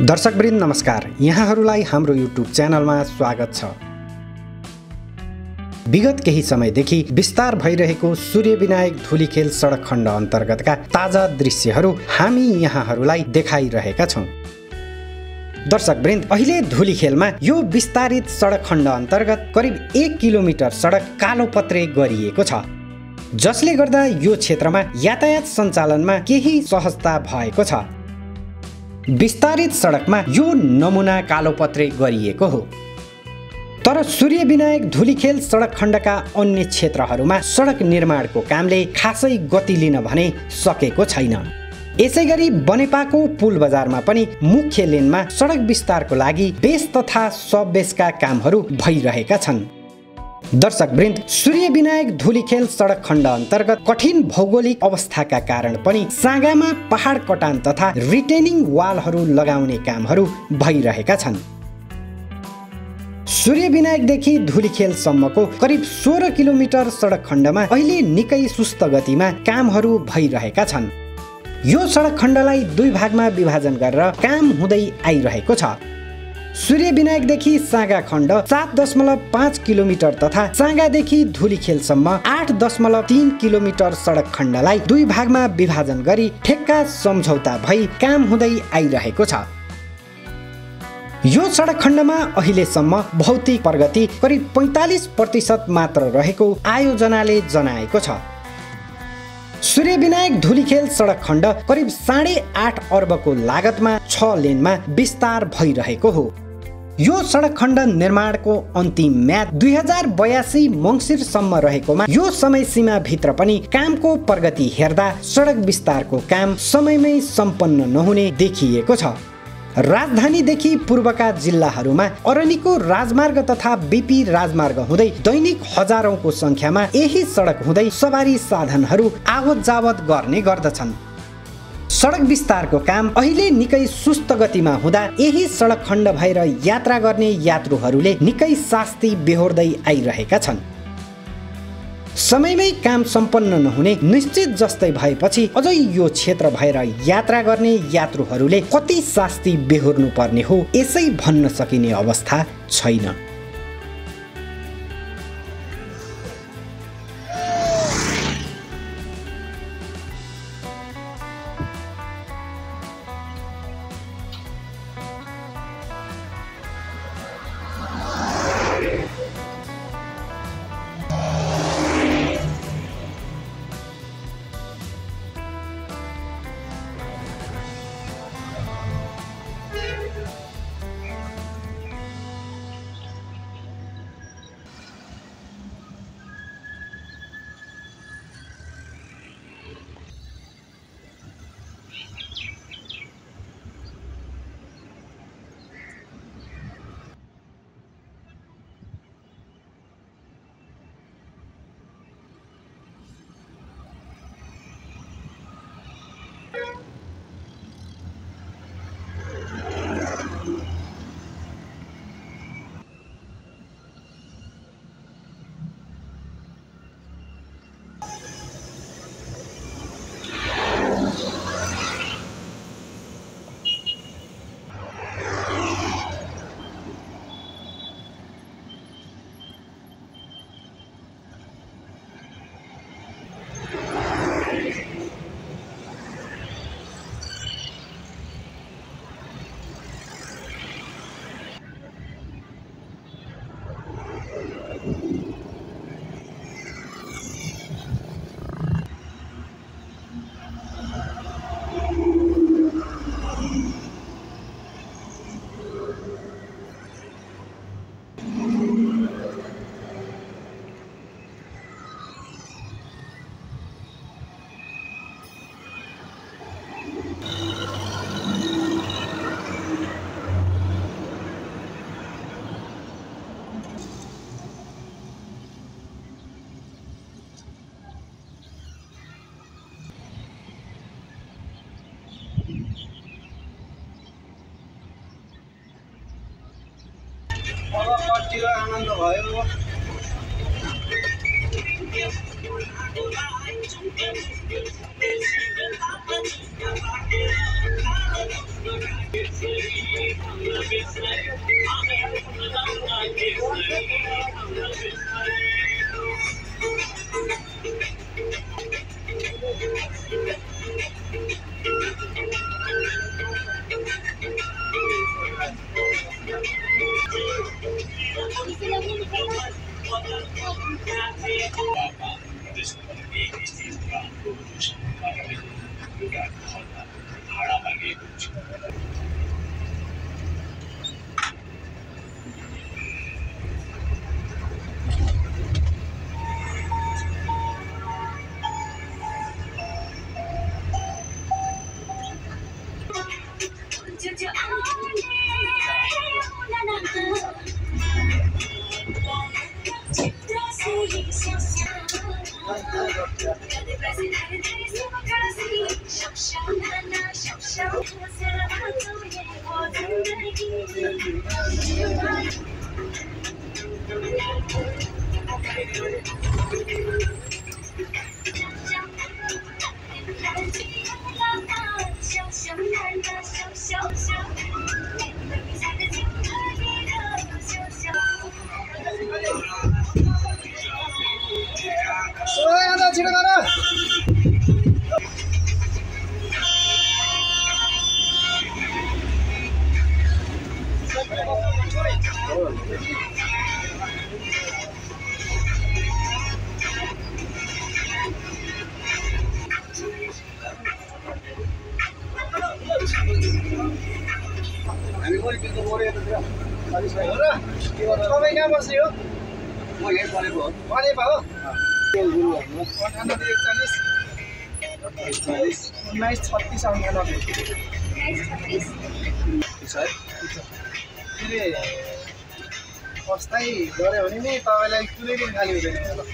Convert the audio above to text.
दर्शकवृन्द नमस्कार, यहाँहरूलाई हाम्रो युट्युब च्यानलमा स्वागत छ। विगत केही समयदेखि विस्तार भइरहेको सूर्यविनायक धुलीखेल सडक खण्ड अन्तर्गतका ताजा दृश्यहरू हामी यहाँहरूलाई देखाइरहेका छौं। दर्शकवृन्द, अहिले धुलीखेलमा यो विस्तारित सडक खण्ड अन्तर्गत करिब 1 किलोमिटर सडक कालोपत्रे गरिएको छ, जसले गर्दा यो क्षेत्रमा यातायात सञ्चालनमा केही सहजता भएको छ। विस्तारित सडकमा यो नमुना कालोपत्रे गरिएको हो, तर सूर्यविनायक धुलीखेल सडक खण्डका अन्य क्षेत्रहरूमा सडक निर्माणको कामले खासै गति लिन भने सकेको छैन। यसैगरी बनेपाको पुल बजारमा पनि मुख्य लेनमा सडक विस्तारको लागि बेस तथा सब बेसका कामहरू भइरहेका छन्। दर्शकवृन्द, सूर्यविनायक धुलीखेल सडक खण्ड अन्तर्गत कठिन भौगोलिक अवस्थाका कारण पनि साँगामा पहाड कटान तथा रिटेनिङ वालहरू लगाउने कामहरू भइरहेका छन्। सूर्यविनायकदेखि धुलीखेलसम्मको करिब 16 किलोमिटर सडक खण्डमा अहिले निकै सुस्त गतिमा कामहरू भइरहेका छन्। यो सडक खण्डलाई 2 भागमा विभाजन गरेर काम हुँदै आइरहेको छ। सूर्यविनायकदेखि साँगा खण्ड 7.5 किलोमिटर तथा साँगादेखि धुलीखेलसम्म 8.3 किलोमिटर सडक खण्डलाई 2 भागमा विभाजन गरी ठेक्का सम्झौता भई काम हुँदै आइरहेको छ। यो सडक खण्डमा अहिलेसम्म भौतिक प्रगति करिब 45% मात्र रहेको आयोजनाले जनाएको छ। सूर्यविनायक धुलीखेल सडक खण्ड करिब 8.5 अर्बको लागतमा 6 लेनमा विस्तार भइरहेको हो। यो सडक खण्ड निर्माणको अन्तिम म्याद 2082 मङ्सिरसम्म रहेकोमा यो समय सीमा भित्र पनि कामको प्रगति हेर्दा सडक विस्तारको काम समयमै सम्पन्न नहुने देखिएको छ। राजधानीदेखि पूर्वका जिल्लाहरूमा अरनिको राजमार्ग तथा बीपी राजमार्ग हुँदै दैनिक हजारौंको संख्यामा यही सडक हुँदै सवारी साधनहरू आवत जावत गर्ने गर्दछन्। सडक विस्तारको काम अहिले निकै सुस्त गतिमा हुँदा यही सडक खण्ड भएर यात्रा गर्ने यात्रुहरूले निकै शास्ति बेहोर्दै आइरहेका छन्। समयमै काम सम्पन्न नहुने निश्चित जस्तै भएपछि अझै यो क्षेत्र भएर यात्रा गर्ने यात्रुहरूले कति शास्ति बेहोर्नु पर्ने हो यसै भन्न सकिने अवस्था छैन। आनन्द भयो। तपाईँ कहाँ बस्ने हो? म यहीँ परेको हो। परेको हो? 1936 98 फस्टै गऱ्यो भने नि तपाईँलाई कुनै दिन खाली हुँदैन होला।